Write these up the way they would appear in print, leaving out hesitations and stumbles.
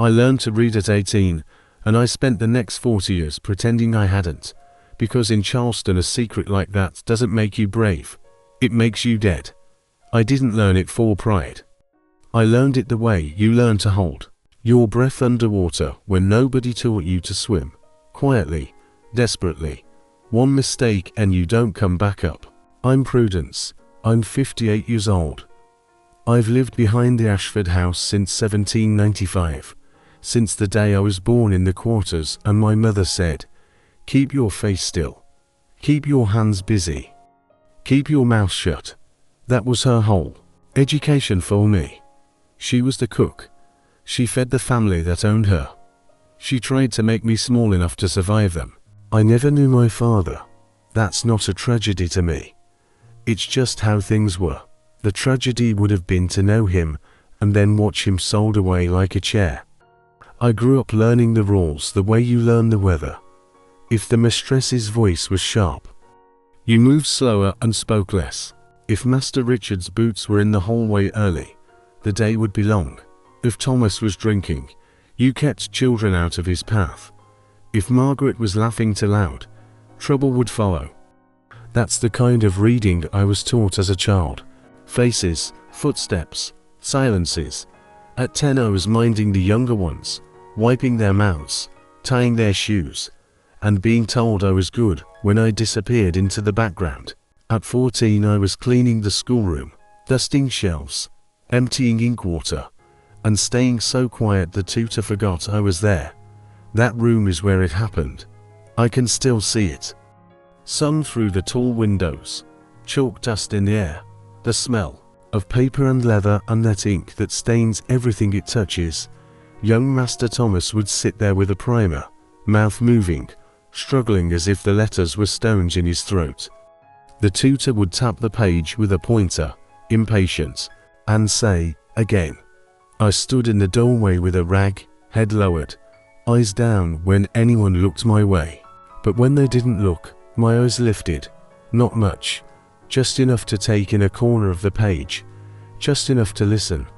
I learned to read at 18, and I spent the next 40 years pretending I hadn't, because in Charleston a secret like that doesn't make you brave, it makes you dead. I didn't learn it for pride. I learned it the way you learn to hold your breath underwater when nobody taught you to swim. Quietly, desperately. One mistake and you don't come back up. I'm Prudence. I'm 58 years old. I've lived behind the Ashford house since 1795, since the day I was born in the quarters, and my mother said, "Keep your face still. Keep your hands busy. Keep your mouth shut." That was her whole education for me. She was the cook. She fed the family that owned her. She tried to make me small enough to survive them. I never knew my father. That's not a tragedy to me. It's just how things were. The tragedy would have been to know him and then watch him sold away like a chair. I grew up learning the rules the way you learn the weather. If the mistress's voice was sharp, you moved slower and spoke less. If Master Richard's boots were in the hallway early, the day would be long. If Thomas was drinking, you kept children out of his path. If Margaret was laughing too loud, trouble would follow. That's the kind of reading I was taught as a child. Faces, footsteps, silences. At 10 I was minding the younger ones, wiping their mouths, tying their shoes, and being told I was good when I disappeared into the background. At 14 I was cleaning the schoolroom, dusting shelves, emptying ink water, and staying so quiet the tutor forgot I was there. That room is where it happened. I can still see it. Sun through the tall windows, chalk dust in the air, the smell of paper and leather and that ink that stains everything it touches. Young Master Thomas would sit there with a primer, mouth moving, struggling as if the letters were stones in his throat. The tutor would tap the page with a pointer, impatient, and say, "Again." I stood in the doorway with a rag, head lowered, eyes down when anyone looked my way. But when they didn't look, my eyes lifted. Not much, just enough to take in a corner of the page, just enough to listen.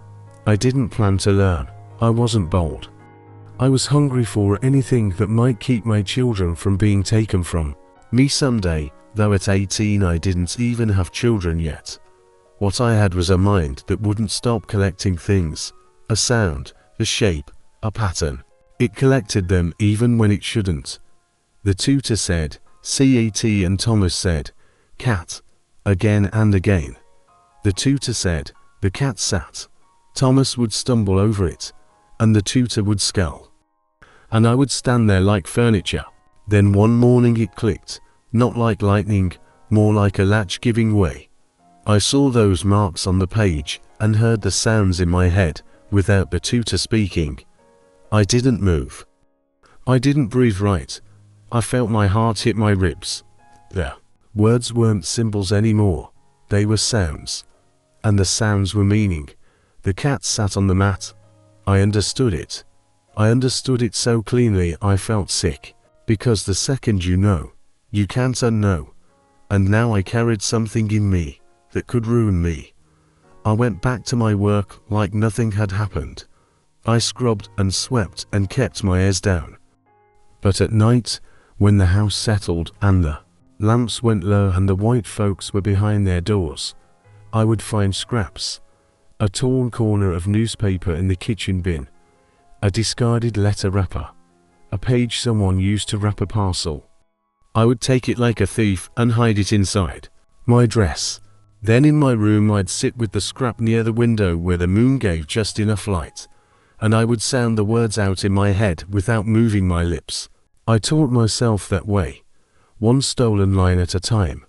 I didn't plan to learn. I wasn't bold. I was hungry for anything that might keep my children from being taken from me someday, though at 18 I didn't even have children yet. What I had was a mind that wouldn't stop collecting things. A sound, a shape, a pattern. It collected them even when it shouldn't. The tutor said, "Cat," and Thomas said, "Cat," again and again. The tutor said, "The cat sat." Thomas would stumble over it, and the tutor would scowl. And I would stand there like furniture. Then one morning it clicked, not like lightning, more like a latch giving way. I saw those marks on the page and heard the sounds in my head without the tutor speaking. I didn't move. I didn't breathe right. I felt my heart hit my ribs. The words weren't symbols anymore. They were sounds. And the sounds were meaning. The cat sat on the mat. I understood it. I understood it so cleanly I felt sick. Because the second you know, you can't unknow. And now I carried something in me that could ruin me. I went back to my work like nothing had happened. I scrubbed and swept and kept my ears down. But at night, when the house settled and the lamps went low and the white folks were behind their doors, I would find scraps. A torn corner of newspaper in the kitchen bin, a discarded letter wrapper, a page someone used to wrap a parcel. I would take it like a thief and hide it inside my dress. Then in my room I'd sit with the scrap near the window where the moon gave just enough light, and I would sound the words out in my head without moving my lips. I taught myself that way, one stolen line at a time.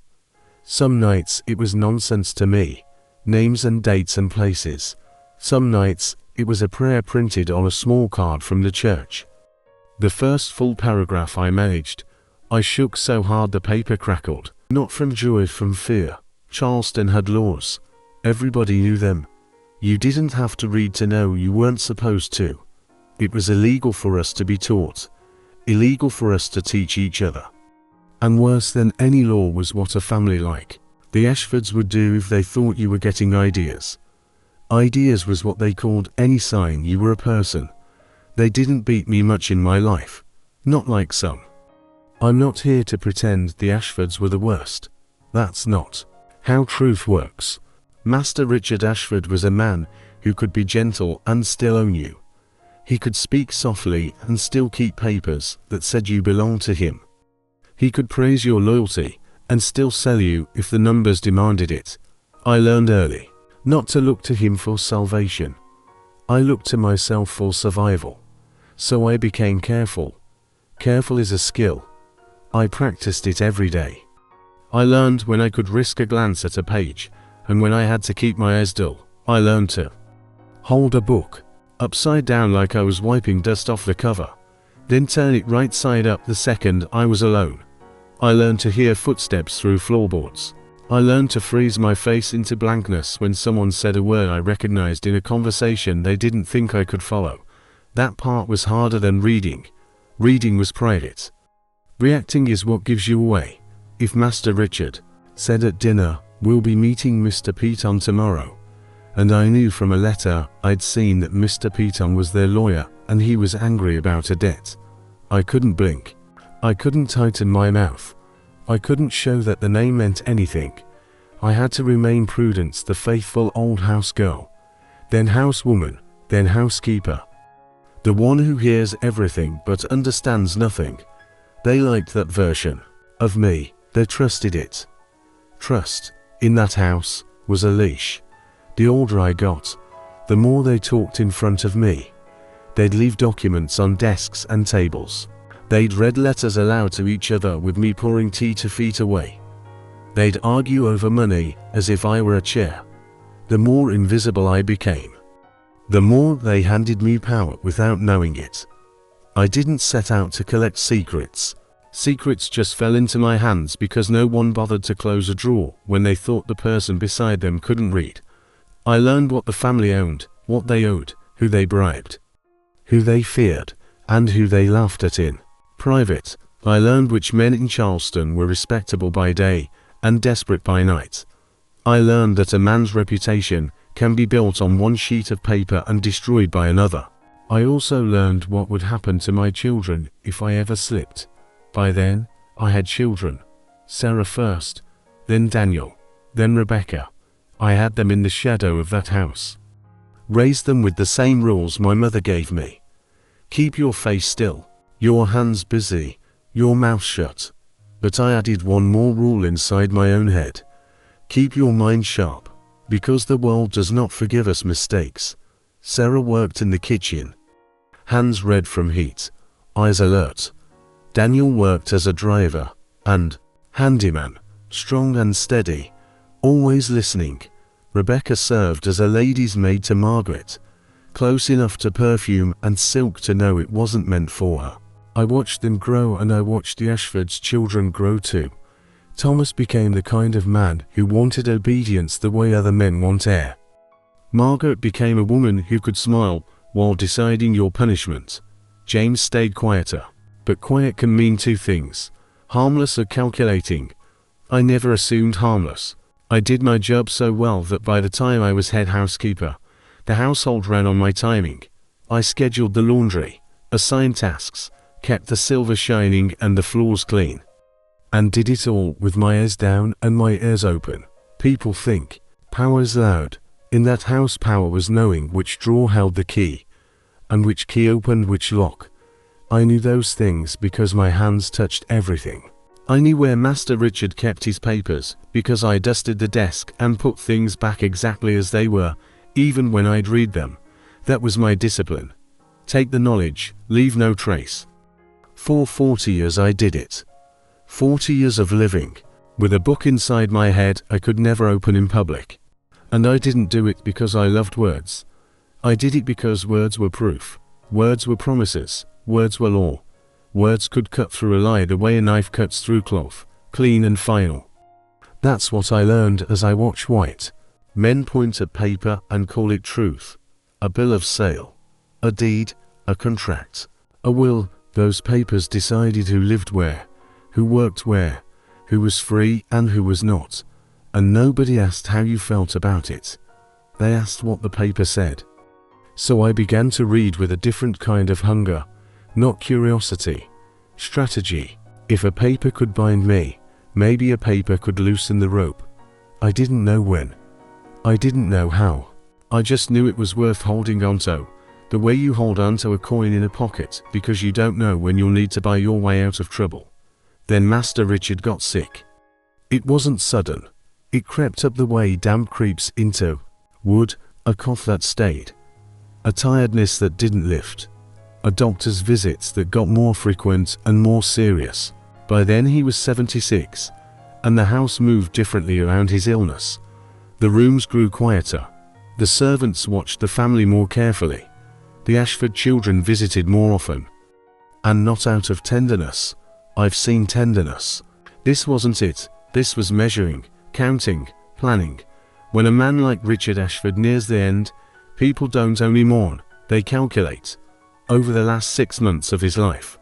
Some nights it was nonsense to me, names and dates and places. Some nights it was a prayer printed on a small card from the church. The first full paragraph I managed, I shook so hard the paper crackled. Not from joy, from fear. Charleston had laws. Everybody knew them. You didn't have to read to know you weren't supposed to. It was illegal for us to be taught. Illegal for us to teach each other. And worse than any law was what a family like the Ashfords would do if they thought you were getting ideas. Ideas was what they called any sign you were a person. They didn't beat me much in my life. Not like some. I'm not here to pretend the Ashfords were the worst. That's not how truth works. Master Richard Ashford was a man who could be gentle and still own you. He could speak softly and still keep papers that said you belonged to him. He could praise your loyalty and still sell you if the numbers demanded it. I learned early not to look to him for salvation. I looked to myself for survival. So I became careful. Careful is a skill. I practiced it every day. I learned when I could risk a glance at a page, and when I had to keep my eyes dull. I learned to hold a book upside down like I was wiping dust off the cover, then turn it right side up the second I was alone. I learned to hear footsteps through floorboards. I learned to freeze my face into blankness when someone said a word I recognized in a conversation they didn't think I could follow. That part was harder than reading. Reading was private. Reacting is what gives you away. If Master Richard said at dinner, "We'll be meeting Mr. Peton tomorrow," and I knew from a letter I'd seen that Mr. Peton was their lawyer and he was angry about a debt, I couldn't blink. I couldn't tighten my mouth. I couldn't show that the name meant anything. I had to remain Prudence, the faithful old house girl, then housewoman, then housekeeper. The one who hears everything but understands nothing. They liked that version of me. They trusted it. Trust, in that house, was a leash. The older I got, the more they talked in front of me. They'd leave documents on desks and tables. They'd read letters aloud to each other with me pouring tea 2 feet away. They'd argue over money as if I were a chair. The more invisible I became, the more they handed me power without knowing it. I didn't set out to collect secrets. Secrets just fell into my hands because no one bothered to close a drawer when they thought the person beside them couldn't read. I learned what the family owned, what they owed, who they bribed, who they feared, and who they laughed at in private. I learned which men in Charleston were respectable by day and desperate by night. I learned that a man's reputation can be built on one sheet of paper and destroyed by another. I also learned what would happen to my children if I ever slipped. By then, I had children. Sarah first, then Daniel, then Rebecca. I had them in the shadow of that house. Raised them with the same rules my mother gave me. Keep your face still, your hands busy, your mouth shut. But I added one more rule inside my own head. Keep your mind sharp, because the world does not forgive us mistakes. Sarah worked in the kitchen, hands red from heat, eyes alert. Daniel worked as a driver and handyman, strong and steady, always listening. Rebecca served as a lady's maid to Margaret, close enough to perfume and silk to know it wasn't meant for her. I watched them grow, and I watched the Ashfords' children grow too. Thomas became the kind of man who wanted obedience the way other men want air. Margaret became a woman who could smile while deciding your punishment. James stayed quieter. But quiet can mean 2 things, harmless or calculating. I never assumed harmless. I did my job so well that by the time I was head housekeeper, the household ran on my timing. I scheduled the laundry, assigned tasks, kept the silver shining and the floors clean, and did it all with my ears down and my ears open. People think power's loud. In that house, power was knowing which drawer held the key, and which key opened which lock. I knew those things because my hands touched everything. I knew where Master Richard kept his papers because I dusted the desk and put things back exactly as they were, even when I'd read them. That was my discipline. Take the knowledge, leave no trace. For 40 years I did it. 40 years of living, with a book inside my head I could never open in public. And I didn't do it because I loved words. I did it because words were proof. Words were promises. Words were law. Words could cut through a lie the way a knife cuts through cloth, clean and final. That's what I learned as I watch white men point at paper and call it truth. A bill of sale, a deed, a contract, a will. Those papers decided who lived where, who worked where, who was free and who was not. And nobody asked how you felt about it. They asked what the paper said. So I began to read with a different kind of hunger, not curiosity, strategy. If a paper could bind me, maybe a paper could loosen the rope. I didn't know when. I didn't know how. I just knew it was worth holding onto, the way you hold onto a coin in a pocket because you don't know when you'll need to buy your way out of trouble. Then Master Richard got sick. It wasn't sudden. It crept up the way damp creeps into wood, a cough that stayed, a tiredness that didn't lift, a doctor's visits that got more frequent and more serious. By then he was 76, and the house moved differently around his illness. The rooms grew quieter. The servants watched the family more carefully. The Ashford children visited more often. And not out of tenderness. I've seen tenderness. This wasn't it. This was measuring, counting, planning. When a man like Richard Ashford nears the end, people don't only mourn, they calculate. Over the last 6 months of his life,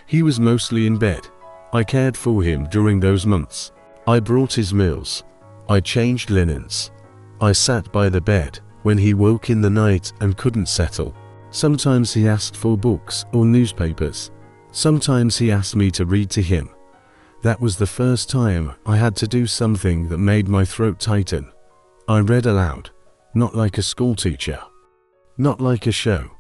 he was mostly in bed. I cared for him during those months. I brought his meals. I changed linens. I sat by the bed when he woke in the night and couldn't settle. Sometimes he asked for books or newspapers. Sometimes he asked me to read to him. That was the first time I had to do something that made my throat tighten. I read aloud, not like a schoolteacher, not like a show.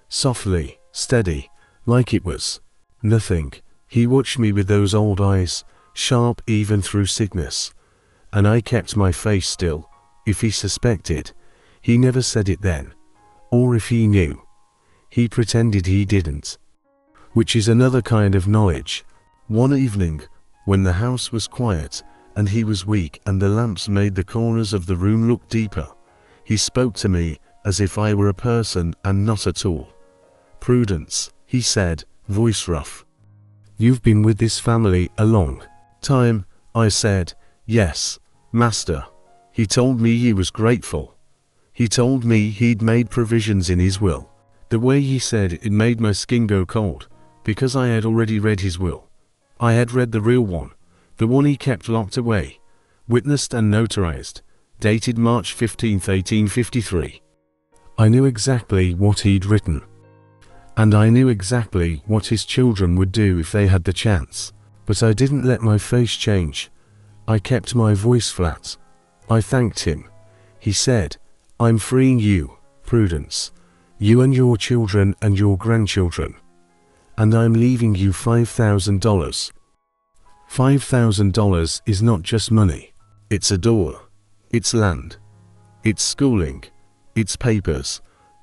Softly, steady, like it was nothing. He watched me with those old eyes, sharp even through sickness. And I kept my face still. If he suspected, he never said it then. Or if he knew, he pretended he didn't. Which is another kind of knowledge. One evening, when the house was quiet, and he was weak and the lamps made the corners of the room look deeper, he spoke to me as if I were a person and not a tool. "Prudence," he said, voice rough. "You've been with this family a long time." I said, "Yes, Master." He told me he was grateful. He told me he'd made provisions in his will. The way he said it made my skin go cold, because I had already read his will. I had read the real one, the one he kept locked away, witnessed and notarized, dated March 15, 1853. I knew exactly what he'd written. And I knew exactly what his children would do if they had the chance. But I didn't let my face change. I kept my voice flat. I thanked him. He said, "I'm freeing you, Prudence, you and your children and your grandchildren. And I'm leaving you $5,000. $5,000 is not just money. It's a door. It's land. It's schooling. It's papers.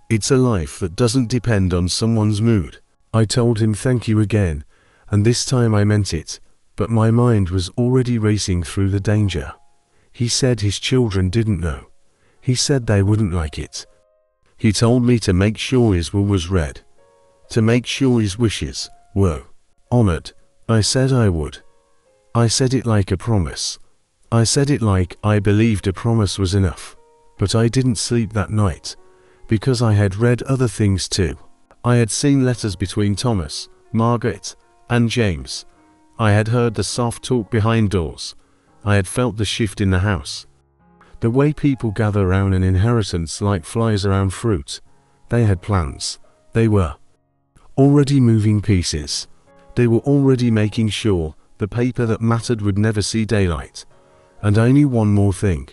It's a life that doesn't depend on someone's mood." I told him thank you again, and this time I meant it, but my mind was already racing through the danger. He said his children didn't know. He said they wouldn't like it. He told me to make sure his will was read, to make sure his wishes were honored. I said I would. I said it like a promise. I said it like I believed a promise was enough. But I didn't sleep that night, because I had read other things too. I had seen letters between Thomas, Margaret, and James. I had heard the soft talk behind doors. I had felt the shift in the house. The way people gather around an inheritance like flies around fruit. They had plans. They were already moving pieces. They were already making sure the paper that mattered would never see daylight. And I knew one more thing.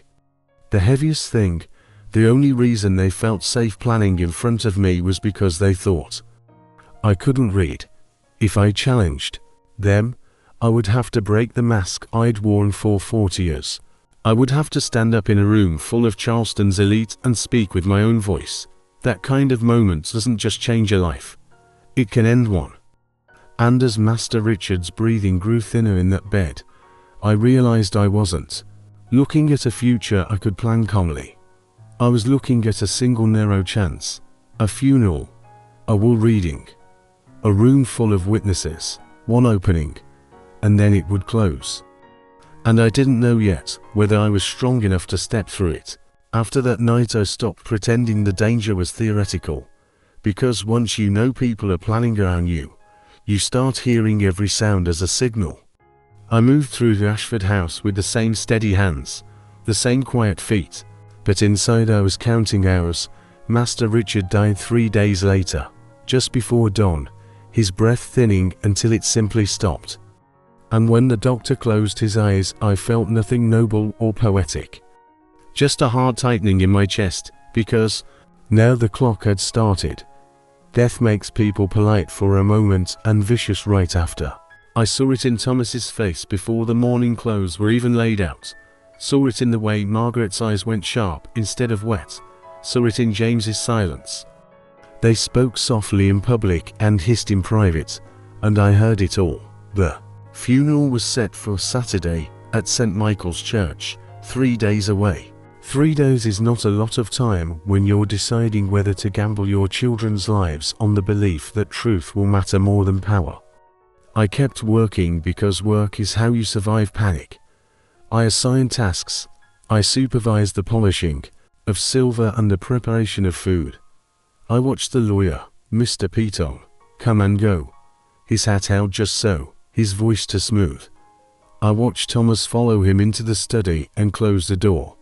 The heaviest thing, the only reason they felt safe planning in front of me was because they thought I couldn't read. If I challenged them, I would have to break the mask I'd worn for 40 years. I would have to stand up in a room full of Charleston's elite and speak with my own voice. That kind of moment doesn't just change a life. It can end one. And as Master Richard's breathing grew thinner in that bed, I realized I wasn't looking at a future I could plan calmly. I was looking at a single narrow chance, a funeral, a will reading, a room full of witnesses, one opening, and then it would close. And I didn't know yet whether I was strong enough to step through it. After that night I stopped pretending the danger was theoretical, because once you know people are planning around you, you start hearing every sound as a signal. I moved through the Ashford house with the same steady hands, the same quiet feet, but inside I was counting hours, Master Richard died 3 days later, just before dawn, his breath thinning until it simply stopped. And when the doctor closed his eyes, I felt nothing noble or poetic. Just a hard tightening in my chest, because now the clock had started. Death makes people polite for a moment and vicious right after. I saw it in Thomas's face before the morning clothes were even laid out. Saw it in the way Margaret's eyes went sharp instead of wet. Saw it in James's silence. They spoke softly in public and hissed in private, and I heard it all. The funeral was set for Saturday at St. Michael's Church, 3 days away. 3 days is not a lot of time when you're deciding whether to gamble your children's lives on the belief that truth will matter more than power. I kept working because work is how you survive panic. I assigned tasks. I supervised the polishing of silver and the preparation of food. I watched the lawyer, Mr. Petong, come and go, his hat held just so, his voice too smooth. I watched Thomas follow him into the study and close the door.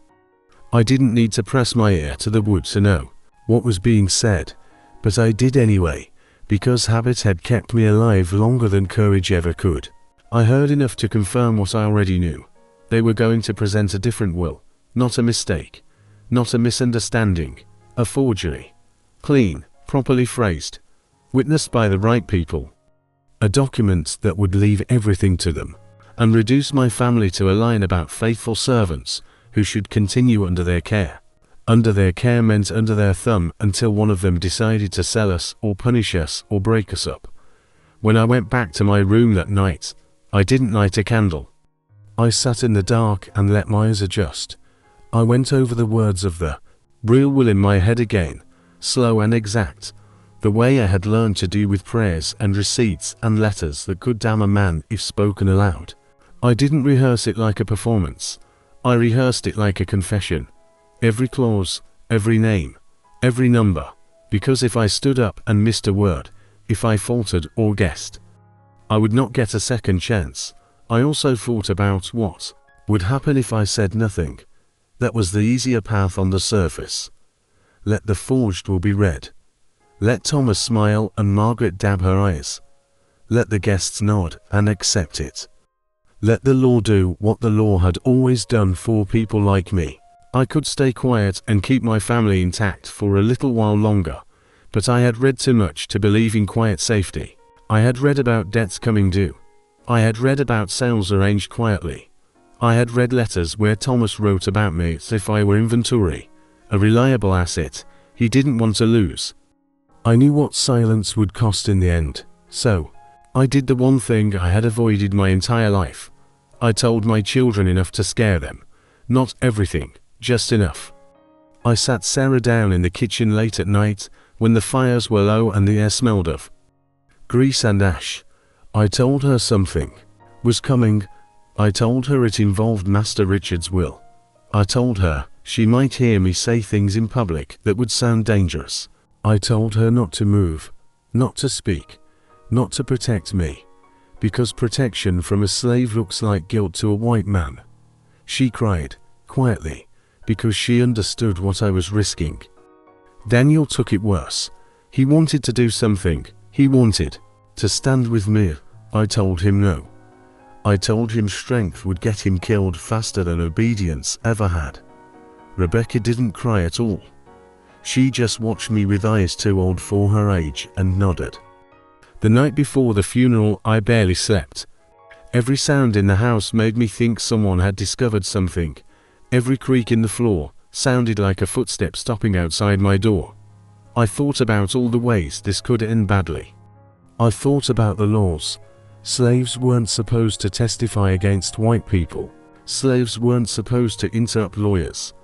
I didn't need to press my ear to the wood to know what was being said, but I did anyway, because habit had kept me alive longer than courage ever could. I heard enough to confirm what I already knew. They were going to present a different will, not a mistake, not a misunderstanding, a forgery. Clean, properly phrased, witnessed by the right people. A document that would leave everything to them, and reduce my family to a line about faithful servants who should continue under their care. Under their care meant under their thumb until one of them decided to sell us or punish us or break us up. When I went back to my room that night, I didn't light a candle. I sat in the dark and let my eyes adjust. I went over the words of the real will in my head again, slow and exact, the way I had learned to do with prayers and receipts and letters that could damn a man if spoken aloud. I didn't rehearse it like a performance. I rehearsed it like a confession. Every clause, every name, every number, because if I stood up and missed a word, if I faltered or guessed, I would not get a second chance. I also thought about what would happen if I said nothing. That was the easier path on the surface. Let the forged will be read. Let Thomas smile and Margaret dab her eyes. Let the guests nod and accept it. Let the law do what the law had always done for people like me. I could stay quiet and keep my family intact for a little while longer, but I had read too much to believe in quiet safety. I had read about debts coming due. I had read about sales arranged quietly. I had read letters where Thomas wrote about me as if I were inventory, a reliable asset he didn't want to lose. I knew what silence would cost in the end, so I did the one thing I had avoided my entire life. I told my children enough to scare them. Not everything, just enough. I sat Sarah down in the kitchen late at night when the fires were low and the air smelled of grease and ash. I told her something was coming. I told her it involved Master Richard's will. I told her she might hear me say things in public that would sound dangerous. I told her not to move, not to speak, not to protect me, because protection from a slave looks like guilt to a white man. She cried, quietly, because she understood what I was risking. Daniel took it worse. He wanted to do something. He wanted to stand with me. I told him no. I told him strength would get him killed faster than obedience ever had. Rebecca didn't cry at all. She just watched me with eyes too old for her age and nodded. The night before the funeral, I barely slept. Every sound in the house made me think someone had discovered something. Every creak in the floor sounded like a footstep stopping outside my door. I thought about all the ways this could end badly. I thought about the laws. Slaves weren't supposed to testify against white people. Slaves weren't supposed to interrupt lawyers.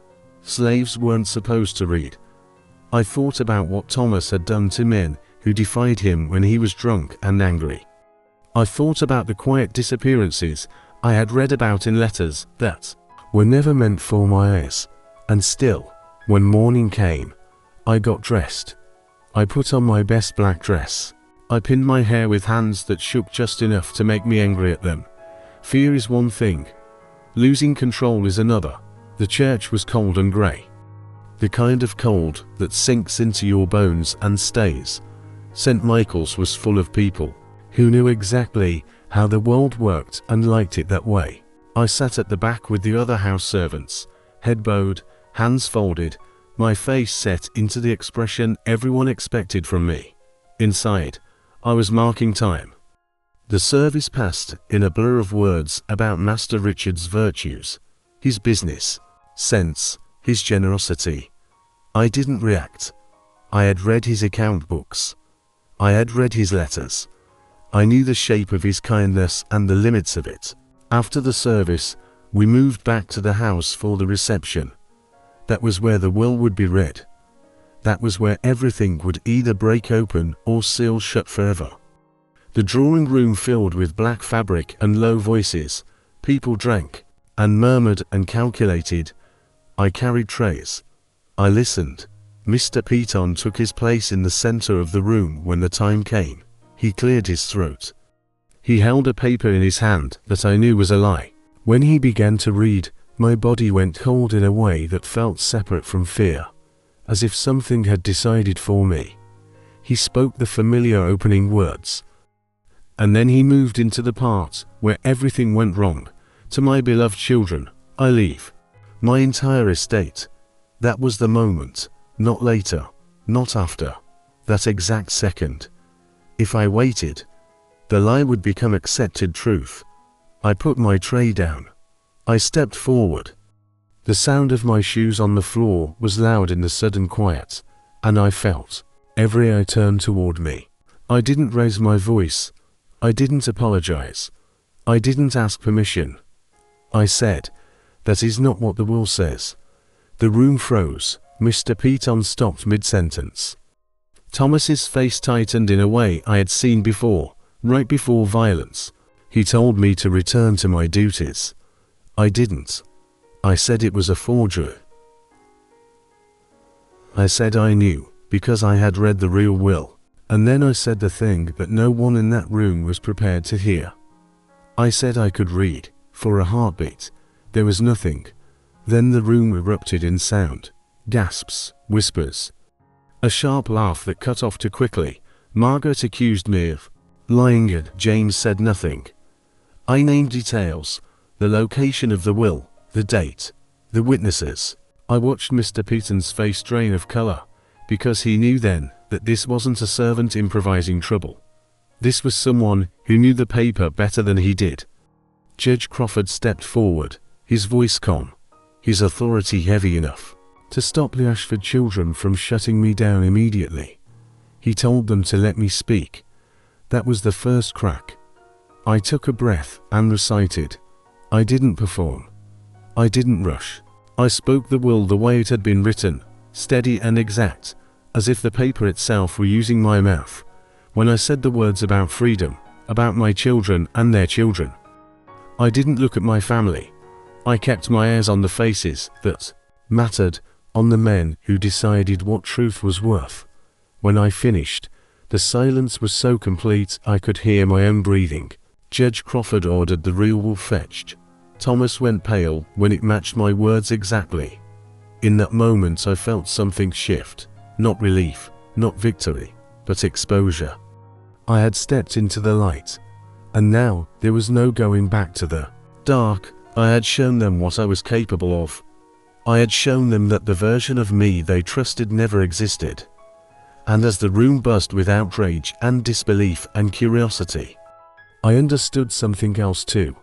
Slaves weren't supposed to read. I thought about what Thomas had done to men who defied him when he was drunk and angry. I thought about the quiet disappearances I had read about in letters that were never meant for my eyes. And still, when morning came, I got dressed. I put on my best black dress. I pinned my hair with hands that shook just enough to make me angry at them. Fear is one thing. Losing control is another. The church was cold and grey. The kind of cold that sinks into your bones and stays. St. Michael's was full of people who knew exactly how the world worked and liked it that way. I sat at the back with the other house servants, head bowed, hands folded, my face set into the expression everyone expected from me. Inside, I was marking time. The service passed in a blur of words about Master Richard's virtues, his business sense, his generosity. I didn't react. I had read his account books. I had read his letters. I knew the shape of his kindness and the limits of it. After the service, we moved back to the house for the reception. That was where the will would be read. That was where everything would either break open or seal shut forever. The drawing room filled with black fabric and low voices. People drank and murmured and calculated. I carried trays. I listened. Mr. Peton took his place in the center of the room when the time came. He cleared his throat. He held a paper in his hand that I knew was a lie. When he began to read, my body went cold in a way that felt separate from fear, as if something had decided for me. He spoke the familiar opening words. And then he moved into the part where everything went wrong. To my beloved children, I leave my entire estate. That was the moment, not later, not after, that exact second. If I waited, the lie would become accepted truth. I put my tray down. I stepped forward. The sound of my shoes on the floor was loud in the sudden quiet, and I felt every eye turned toward me. I didn't raise my voice. I didn't apologize. I didn't ask permission. I said, "That is not what the will says." The room froze. Mr. Peton stopped mid-sentence. Thomas's face tightened in a way I had seen before, right before violence. He told me to return to my duties. I didn't. I said it was a forgery. I said I knew, because I had read the real will. And then I said the thing that no one in that room was prepared to hear. I said I could read, for a heartbeat. There was nothing. Then the room erupted in sound. Gasps, whispers. A sharp laugh that cut off too quickly. Margaret accused me of lying, and James said nothing. I named details, the location of the will, the date, the witnesses. I watched Mr. Peton's face drain of color, because he knew then that this wasn't a servant improvising trouble. This was someone who knew the paper better than he did. Judge Crawford stepped forward, his voice calm, his authority heavy enough to stop the Ashford children from shutting me down immediately. He told them to let me speak. That was the first crack. I took a breath and recited. I didn't perform. I didn't rush. I spoke the will the way it had been written, steady and exact, as if the paper itself were using my mouth. When I said the words about freedom, about my children and their children, I didn't look at my family. I kept my eyes on the faces that mattered, on the men who decided what truth was worth. When I finished, the silence was so complete I could hear my own breathing. Judge Crawford ordered the real will fetched. Thomas went pale when it matched my words exactly. In that moment I felt something shift. Not relief, not victory, but exposure. I had stepped into the light, and now there was no going back to the dark. I had shown them what I was capable of. I had shown them that the version of me they trusted never existed. And as the room buzzed with outrage and disbelief and curiosity, I understood something else too.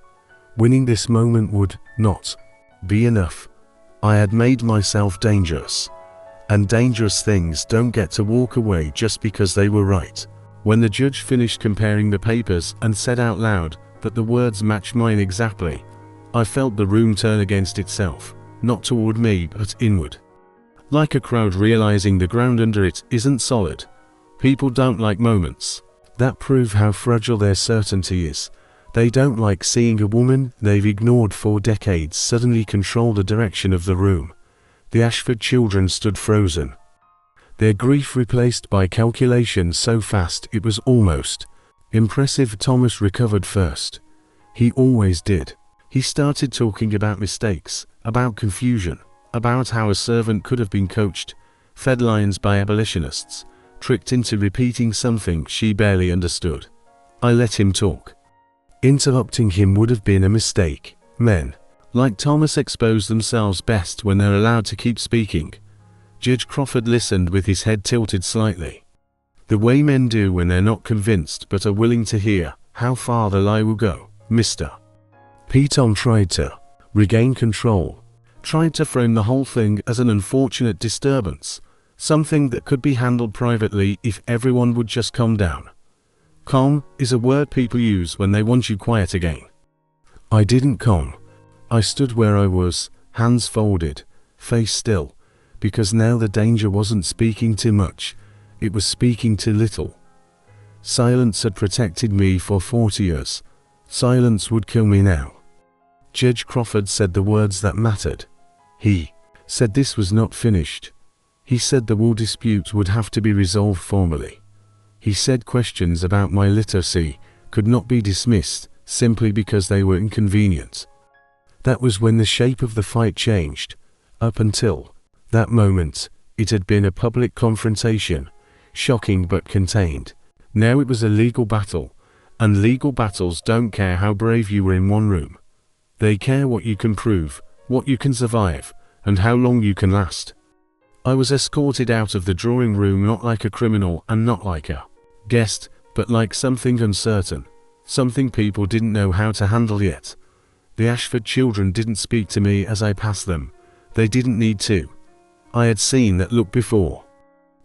Winning this moment would not be enough. I had made myself dangerous. And dangerous things don't get to walk away just because they were right. When the judge finished comparing the papers and said out loud that the words matched mine exactly, I felt the room turn against itself, not toward me but inward. Like a crowd realizing the ground under it isn't solid. People don't like moments that prove how fragile their certainty is. They don't like seeing a woman they've ignored for decades suddenly control the direction of the room. The Ashford children stood frozen. Their grief replaced by calculation so fast it was almost impressive. Thomas recovered first. He always did. He started talking about mistakes, about confusion, about how a servant could have been coached, fed lines by abolitionists, tricked into repeating something she barely understood. I let him talk. Interrupting him would have been a mistake. Men, like Thomas, expose themselves best when they're allowed to keep speaking. Judge Crawford listened with his head tilted slightly. The way men do when they're not convinced but are willing to hear how far the lie will go. Mr. Peton tried to regain control, tried to frame the whole thing as an unfortunate disturbance, something that could be handled privately if everyone would just calm down. Calm is a word people use when they want you quiet again. I didn't calm. I stood where I was, hands folded, face still, because now the danger wasn't speaking too much, it was speaking too little. Silence had protected me for 40 years. Silence would kill me now. Judge Crawford said the words that mattered. He said this was not finished. He said the wool dispute would have to be resolved formally. He said questions about my literacy could not be dismissed simply because they were inconvenient. That was when the shape of the fight changed. Up until that moment, it had been a public confrontation, shocking but contained. Now it was a legal battle, and legal battles don't care how brave you were in one room. They care what you can prove, what you can survive, and how long you can last. I was escorted out of the drawing room not like a criminal and not like a guest, but like something uncertain, something people didn't know how to handle yet. The Ashford children didn't speak to me as I passed them. They didn't need to. I had seen that look before.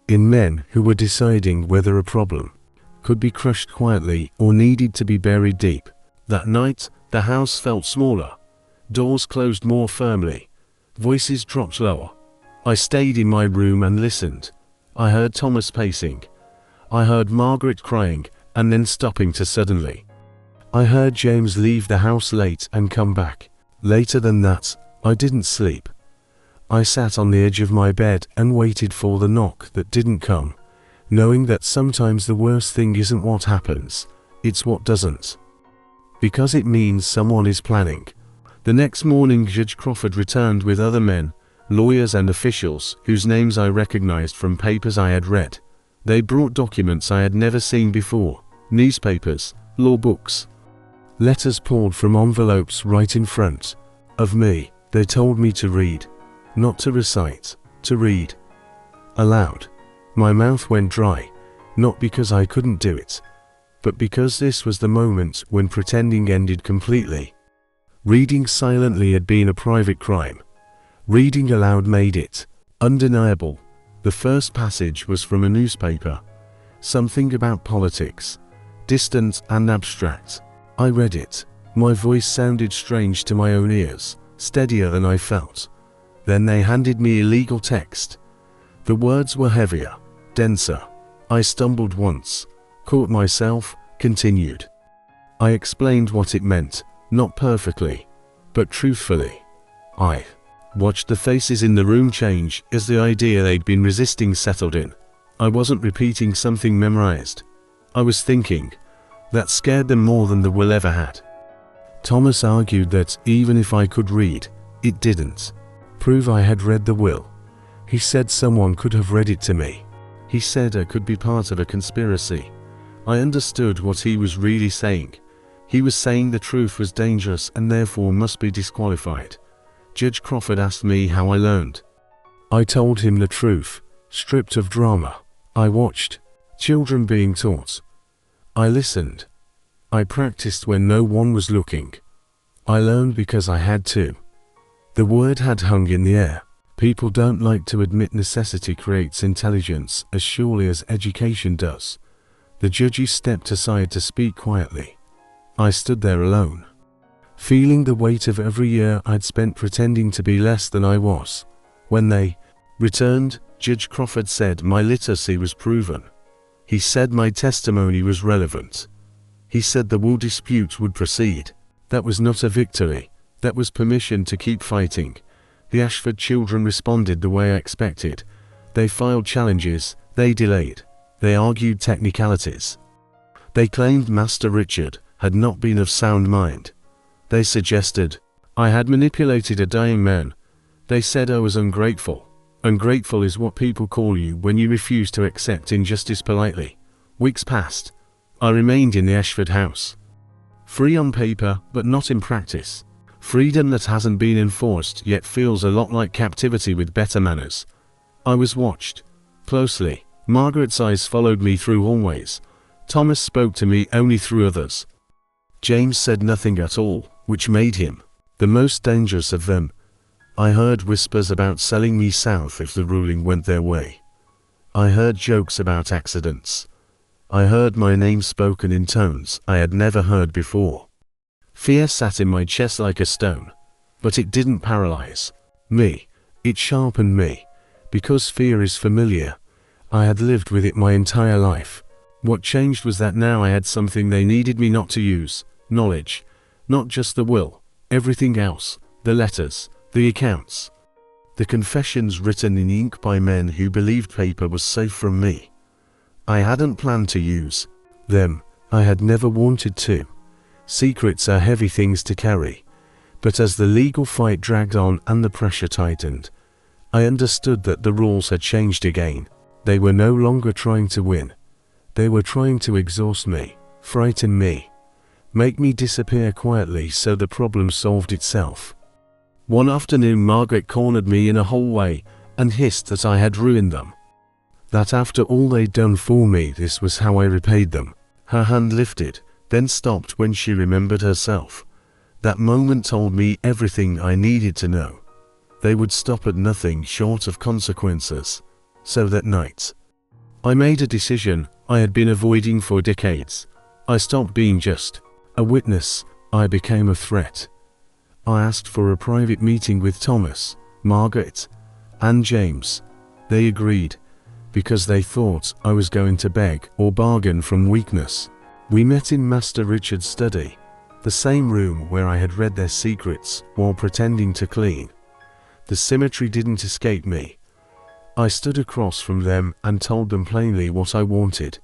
In men who were deciding whether a problem could be crushed quietly or needed to be buried deep. That night, the house felt smaller. Doors closed more firmly. Voices dropped lower. I stayed in my room and listened. I heard Thomas pacing. I heard Margaret crying and then stopping to suddenly. I heard James leave the house late and come back. Later than that, I didn't sleep. I sat on the edge of my bed and waited for the knock that didn't come, knowing that sometimes the worst thing isn't what happens, it's what doesn't. Because it means someone is planning. The next morning Judge Crawford returned with other men, lawyers and officials whose names I recognized from papers I had read. They brought documents I had never seen before, newspapers, law books. Letters poured from envelopes right in front of me. They told me to read, not to recite, to read aloud. My mouth went dry, not because I couldn't do it, but because this was the moment when pretending ended completely. Reading silently had been a private crime. Reading aloud made it undeniable. The first passage was from a newspaper, something about politics, distant and abstract. I read it. My voice sounded strange to my own ears, steadier than I felt. Then they handed me a legal text. The words were heavier, denser. I stumbled once, caught myself, continued. I explained what it meant, not perfectly, but truthfully. I watched the faces in the room change as the idea they'd been resisting settled in. I wasn't repeating something memorized. I was thinking. That scared them more than the will ever had. Thomas argued that even if I could read, it didn't prove I had read the will. He said someone could have read it to me. He said I could be part of a conspiracy. I understood what he was really saying. He was saying the truth was dangerous and therefore must be disqualified. Judge Crawford asked me how I learned. I told him the truth, stripped of drama. I watched children being taught. I listened. I practiced when no one was looking. I learned because I had to. The word had hung in the air. People don't like to admit necessity creates intelligence as surely as education does. The judge stepped aside to speak quietly. I stood there alone, feeling the weight of every year I'd spent pretending to be less than I was. When they returned, Judge Crawford said my literacy was proven. He said my testimony was relevant. He said the wool dispute would proceed. That was not a victory. That was permission to keep fighting. The Ashford children responded the way I expected. They filed challenges. They delayed. They argued technicalities. They claimed Master Richard had not been of sound mind. They suggested I had manipulated a dying man They said I was ungrateful. Ungrateful is what people call you when you refuse to accept injustice politely. Weeks passed. I remained in the Ashford house. Free on paper, but not in practice. Freedom that hasn't been enforced yet feels a lot like captivity with better manners. I was watched closely. Margaret's eyes followed me through hallways. Thomas spoke to me only through others. James said nothing at all, which made him the most dangerous of them. I heard whispers about selling me south if the ruling went their way. I heard jokes about accidents. I heard my name spoken in tones I had never heard before. Fear sat in my chest like a stone, but it didn't paralyze me. It sharpened me. Because fear is familiar, I had lived with it my entire life. What changed was that now I had something they needed me not to use: knowledge. Not just the will, everything else, the letters, the accounts, the confessions written in ink by men who believed paper was safe from me. I hadn't planned to use them. I had never wanted to. Secrets are heavy things to carry. But as the legal fight dragged on and the pressure tightened, I understood that the rules had changed again. They were no longer trying to win. They were trying to exhaust me, frighten me, make me disappear quietly so the problem solved itself. One afternoon Margaret cornered me in a hallway and hissed that I had ruined them. That after all they'd done for me, this was how I repaid them. Her hand lifted, then stopped when she remembered herself. That moment told me everything I needed to know. They would stop at nothing short of consequences. So that night, I made a decision I had been avoiding for decades. I stopped being just a witness. I became a threat. I asked for a private meeting with Thomas, Margaret, and James. They agreed, because they thought I was going to beg or bargain from weakness. We met in Master Richard's study, the same room where I had read their secrets while pretending to clean. The symmetry didn't escape me. I stood across from them and told them plainly what I wanted.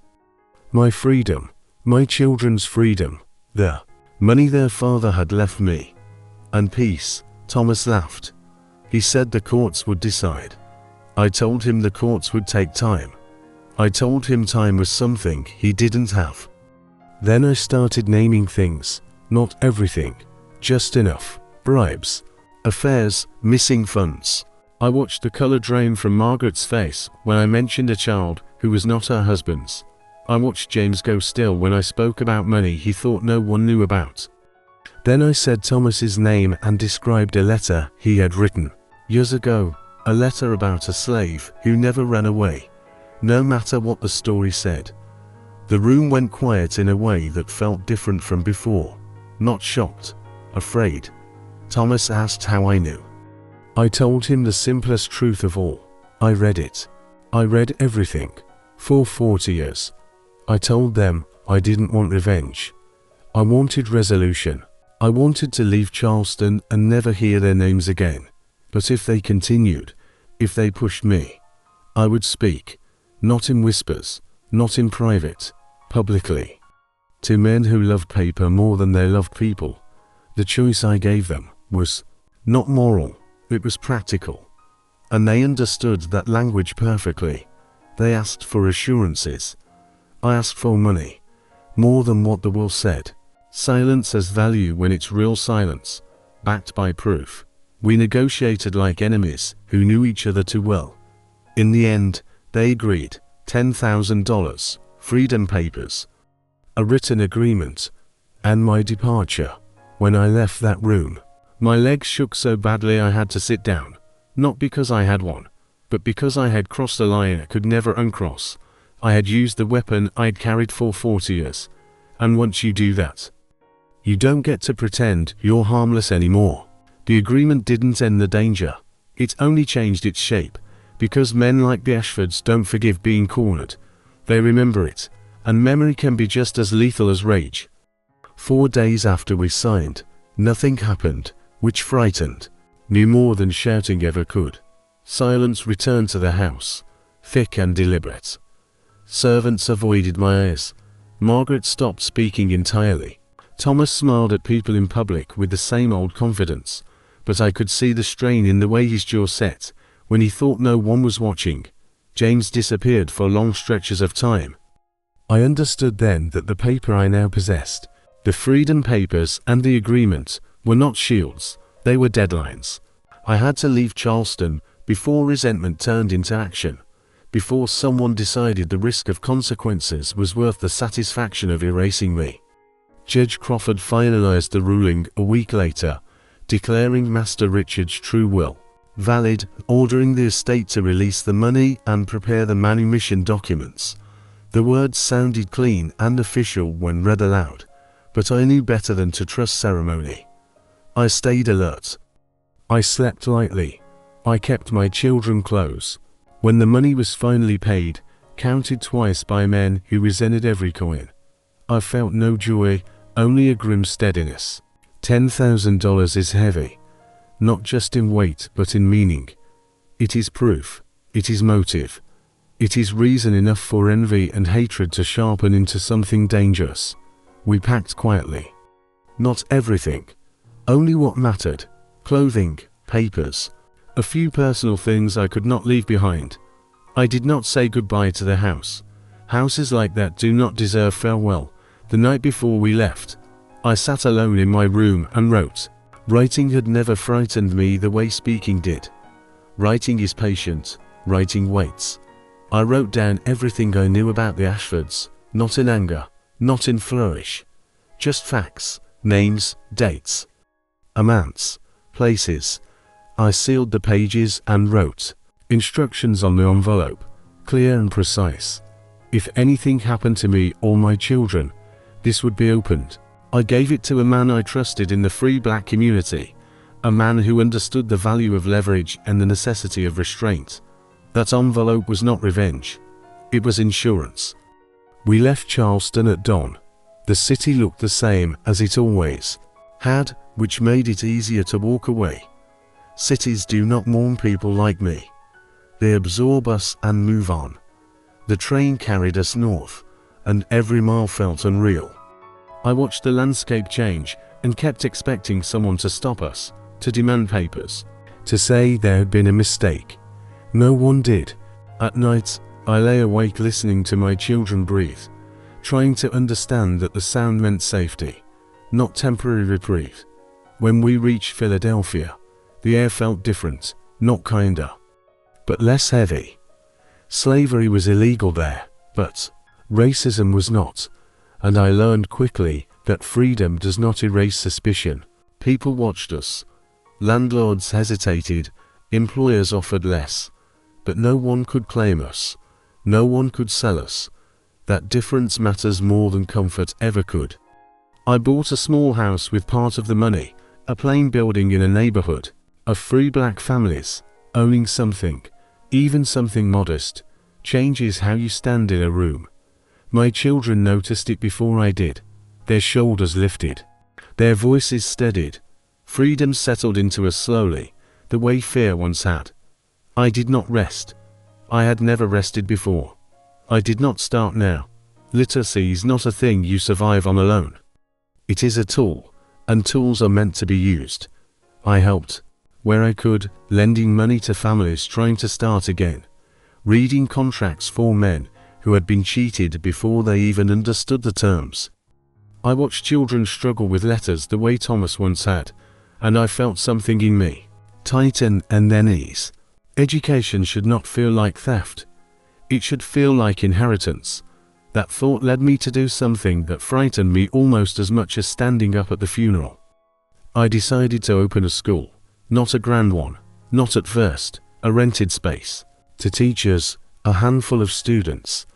My freedom, my children's freedom, the money their father had left me, and peace. Thomas laughed. He said the courts would decide. I told him the courts would take time. I told him time was something he didn't have. Then I started naming things, not everything, just enough. Bribes, affairs, missing funds. I watched the color drain from Margaret's face when I mentioned a child who was not her husband's. I watched James go still when I spoke about money he thought no one knew about. Then I said Thomas's name and described a letter he had written years ago, a letter about a slave who never ran away, no matter what the story said. The room went quiet in a way that felt different from before. Not shocked, afraid. Thomas asked how I knew. I told him the simplest truth of all. I read it. I read everything. For 40 years. I told them I didn't want revenge. I wanted resolution. I wanted to leave Charleston and never hear their names again. But if they continued, if they pushed me, I would speak. Not in whispers, not in private, publicly. To men who loved paper more than they loved people. The choice I gave them was not moral, it was practical. And they understood that language perfectly. They asked for assurances. I asked for money, more than what the will said. Silence has value when it's real silence, backed by proof. We negotiated like enemies who knew each other too well. In the end, they agreed. $10,000, freedom papers, a written agreement, and my departure. When I left that room, my legs shook so badly I had to sit down, not because I had won, but because I had crossed a line I could never uncross. I had used the weapon I'd carried for 40 years, and once you do that, you don't get to pretend you're harmless anymore. The agreement didn't end the danger, it only changed its shape, because men like the Ashfords don't forgive being cornered. They remember it, and memory can be just as lethal as rage. 4 days after we signed, nothing happened, which frightened me more than shouting ever could. Silence returned to the house, thick and deliberate. Servants avoided my eyes. Margaret stopped speaking entirely. Thomas smiled at people in public with the same old confidence, but I could see the strain in the way his jaw set. When he thought no one was watching, James disappeared for long stretches of time. I understood then that the paper I now possessed, the Freedom Papers and the agreement, were not shields, they were deadlines. I had to leave Charleston before resentment turned into action, before someone decided the risk of consequences was worth the satisfaction of erasing me. Judge Crawford finalized the ruling a week later, declaring Master Richard's true will valid, ordering the estate to release the money and prepare the manumission documents. The words sounded clean and official when read aloud, but I knew better than to trust ceremony. I stayed alert. I slept lightly. I kept my children close. When the money was finally paid, counted twice by men who resented every coin, I felt no joy, only a grim steadiness. $10,000 is heavy, not just in weight but in meaning. It is proof, it is motive, it is reason enough for envy and hatred to sharpen into something dangerous. We packed quietly. Not everything, only what mattered: clothing, papers, a few personal things I could not leave behind. I did not say goodbye to the house. Houses like that do not deserve farewell. The night before we left, I sat alone in my room and wrote. Writing had never frightened me the way speaking did. Writing is patient, writing waits. I wrote down everything I knew about the Ashfords, not in anger, not in flourish. Just facts, names, dates, amounts, places. I sealed the pages and wrote instructions on the envelope, clear and precise. If anything happened to me or my children, this would be opened. I gave it to a man I trusted in the free black community, a man who understood the value of leverage and the necessity of restraint. That envelope was not revenge. It was insurance. We left Charleston at dawn. The city looked the same as it always had, which made it easier to walk away. Cities do not mourn people like me. They absorb us and move on. The train carried us north, and every mile felt unreal. I watched the landscape change and kept expecting someone to stop us, to demand papers, to say there had been a mistake. No one did. At night, I lay awake listening to my children breathe, trying to understand that the sound meant safety, not temporary reprieve. When we reached Philadelphia, the air felt different, not kinder, but less heavy. Slavery was illegal there, but racism was not. And I learned quickly that freedom does not erase suspicion. People watched us. Landlords hesitated. Employers offered less. But no one could claim us. No one could sell us. That difference matters more than comfort ever could. I bought a small house with part of the money, a plain building in a neighborhood of free black families. Owning something, even something modest, changes how you stand in a room. My children noticed it before I did. Their shoulders lifted. Their voices steadied. Freedom settled into us slowly, the way fear once had. I did not rest. I had never rested before. I did not start now. Literacy is not a thing you survive on alone. It is a tool, and tools are meant to be used. I helped, where I could, lending money to families trying to start again, reading contracts for men who had been cheated before they even understood the terms. I watched children struggle with letters the way Thomas once had, and I felt something in me tighten and then ease. Education should not feel like theft. It should feel like inheritance. That thought led me to do something that frightened me almost as much as standing up at the funeral. I decided to open a school, not a grand one, not at first, a rented space, to teachers, a handful of students.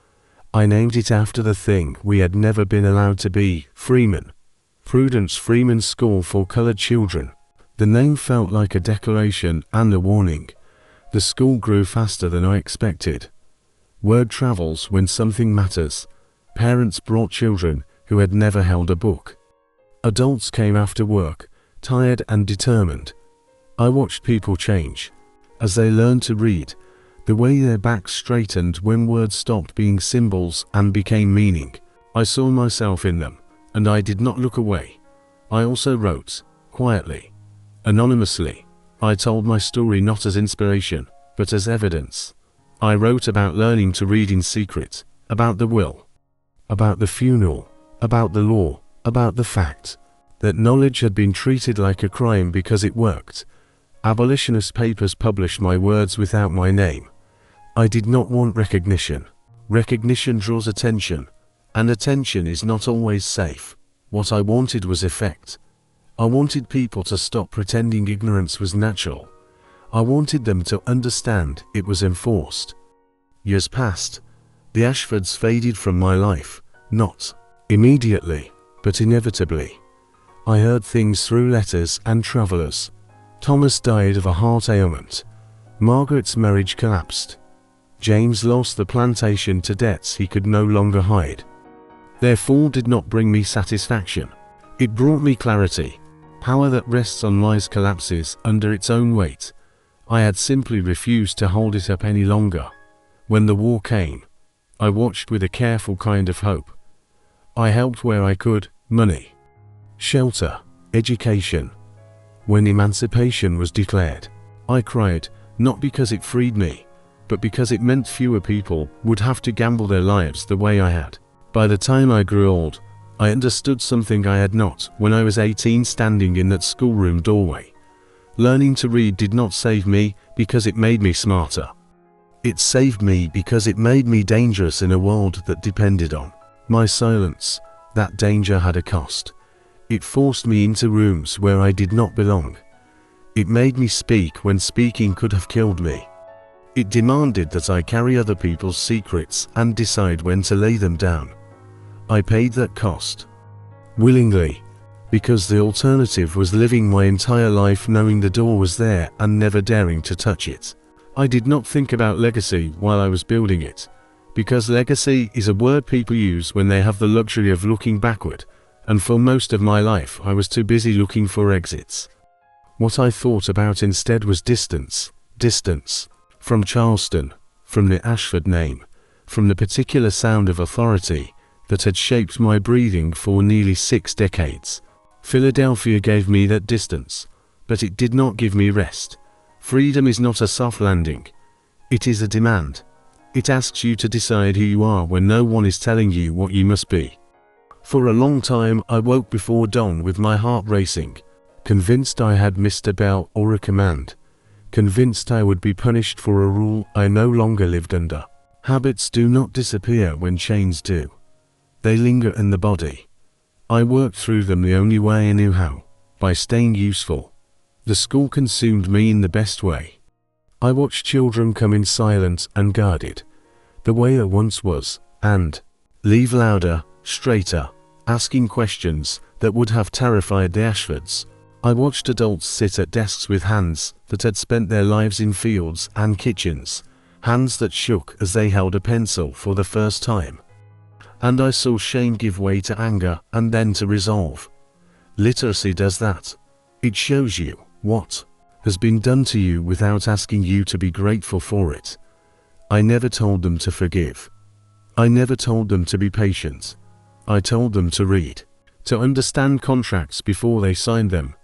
I named it after the thing we had never been allowed to be, Freeman. Prudence Freeman School for Colored Children. The name felt like a declaration and a warning. The school grew faster than I expected. Word travels when something matters. Parents brought children who had never held a book. Adults came after work, tired and determined. I watched people change. As they learned to read, the way their backs straightened when words stopped being symbols and became meaning. I saw myself in them, and I did not look away. I also wrote, quietly. Anonymously, I told my story not as inspiration, but as evidence. I wrote about learning to read in secret, about the will, about the funeral, about the law, about the fact that knowledge had been treated like a crime because it worked. Abolitionist papers published my words without my name. I did not want recognition. Recognition draws attention, and attention is not always safe. What I wanted was effect. I wanted people to stop pretending ignorance was natural. I wanted them to understand it was enforced. Years passed. The Ashfords faded from my life, not immediately, but inevitably. I heard things through letters and travelers. Thomas died of a heart ailment. Margaret's marriage collapsed. James lost the plantation to debts he could no longer hide. Their fall did not bring me satisfaction. It brought me clarity. Power that rests on lies collapses under its own weight. I had simply refused to hold it up any longer. When the war came, I watched with a careful kind of hope. I helped where I could: money, shelter, education. When emancipation was declared, I cried, not because it freed me, but because it meant fewer people would have to gamble their lives the way I had. By the time I grew old, I understood something I had not when I was 18, standing in that schoolroom doorway. Learning to read did not save me because it made me smarter. It saved me because it made me dangerous in a world that depended on my silence. That danger had a cost. It forced me into rooms where I did not belong. It made me speak when speaking could have killed me. It demanded that I carry other people's secrets and decide when to lay them down. I paid that cost willingly, because the alternative was living my entire life knowing the door was there and never daring to touch it. I did not think about legacy while I was building it, because legacy is a word people use when they have the luxury of looking backward, and for most of my life I was too busy looking for exits. What I thought about instead was distance. Distance. From Charleston, from the Ashford name, from the particular sound of authority that had shaped my breathing for nearly 6 decades. Philadelphia gave me that distance, but it did not give me rest. Freedom is not a soft landing. It is a demand. It asks you to decide who you are when no one is telling you what you must be. For a long time I woke before dawn with my heart racing, convinced I had missed a bell or a command, convinced I would be punished for a rule I no longer lived under. Habits do not disappear when chains do. They linger in the body. I worked through them the only way I knew how, by staying useful. The school consumed me in the best way. I watched children come in silent and guarded, the way it once was, and leave louder, straighter, asking questions that would have terrified the Ashfords. I watched adults sit at desks with hands that had spent their lives in fields and kitchens, hands that shook as they held a pencil for the first time. And I saw shame give way to anger and then to resolve. Literacy does that. It shows you what has been done to you without asking you to be grateful for it. I never told them to forgive. I never told them to be patient. I told them to read, to understand contracts before they signed them,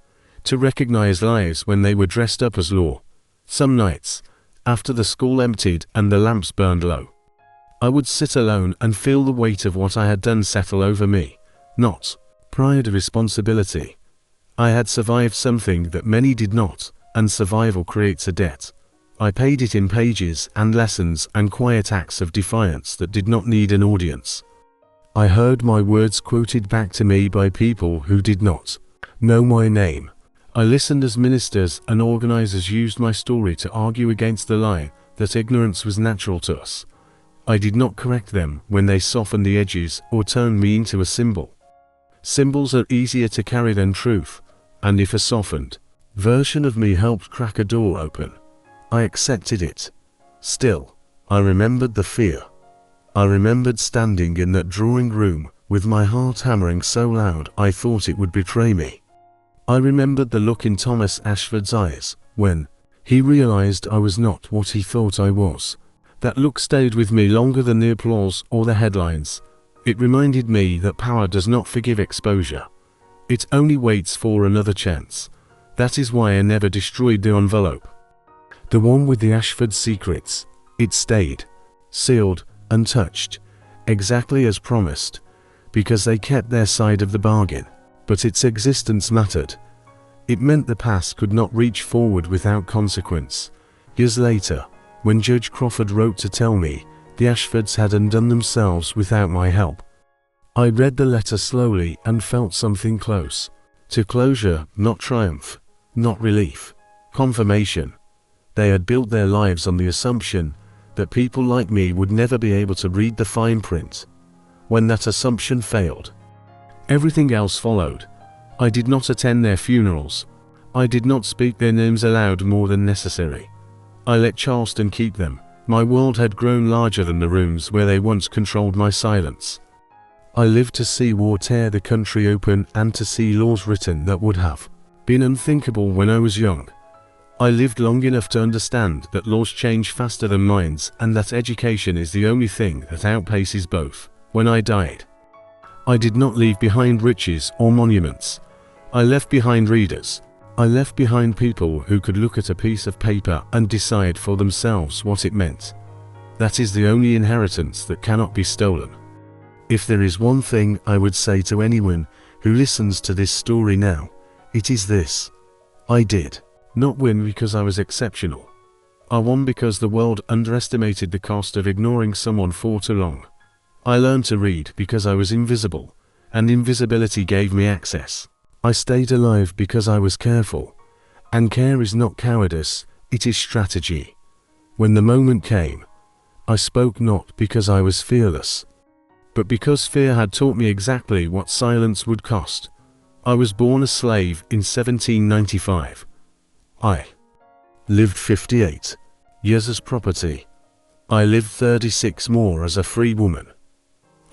to recognize lies when they were dressed up as law. Some nights, after the school emptied and the lamps burned low, I would sit alone and feel the weight of what I had done settle over me. Not pride or responsibility. I had survived something that many did not, and survival creates a debt. I paid it in pages and lessons and quiet acts of defiance that did not need an audience. I heard my words quoted back to me by people who did not know my name. I listened as ministers and organizers used my story to argue against the lie that ignorance was natural to us. I did not correct them when they softened the edges or turned me into a symbol. Symbols are easier to carry than truth, and if a softened version of me helped crack a door open, I accepted it. Still, I remembered the fear. I remembered standing in that drawing room with my heart hammering so loud I thought it would betray me. I remembered the look in Thomas Ashford's eyes when he realized I was not what he thought I was. That look stayed with me longer than the applause or the headlines. It reminded me that power does not forgive exposure. It only waits for another chance. That is why I never destroyed the envelope. The one with the Ashford secrets. It stayed, sealed, untouched, exactly as promised, because they kept their side of the bargain. But its existence mattered. It meant the past could not reach forward without consequence. Years later, when Judge Crawford wrote to tell me the Ashfords had undone themselves without my help, I read the letter slowly and felt something close to closure, not triumph, not relief, confirmation. They had built their lives on the assumption that people like me would never be able to read the fine print. When that assumption failed, everything else followed. I did not attend their funerals. I did not speak their names aloud more than necessary. I let Charleston keep them. My world had grown larger than the rooms where they once controlled my silence. I lived to see war tear the country open and to see laws written that would have been unthinkable when I was young. I lived long enough to understand that laws change faster than minds and that education is the only thing that outpaces both. When I died, I did not leave behind riches or monuments. I left behind readers. I left behind people who could look at a piece of paper and decide for themselves what it meant. That is the only inheritance that cannot be stolen. If there is one thing I would say to anyone who listens to this story now, it is this. I did not win because I was exceptional. I won because the world underestimated the cost of ignoring someone for too long. I learned to read because I was invisible, and invisibility gave me access. I stayed alive because I was careful, and care is not cowardice, it is strategy. When the moment came, I spoke not because I was fearless, but because fear had taught me exactly what silence would cost. I was born a slave in 1795. I lived 58 years as property. I lived 36 more as a free woman.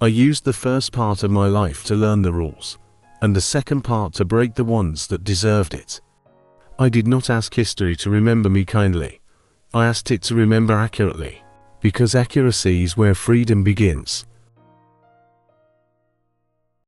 I used the first part of my life to learn the rules, and the second part to break the ones that deserved it. I did not ask history to remember me kindly. I asked it to remember accurately, because accuracy is where freedom begins.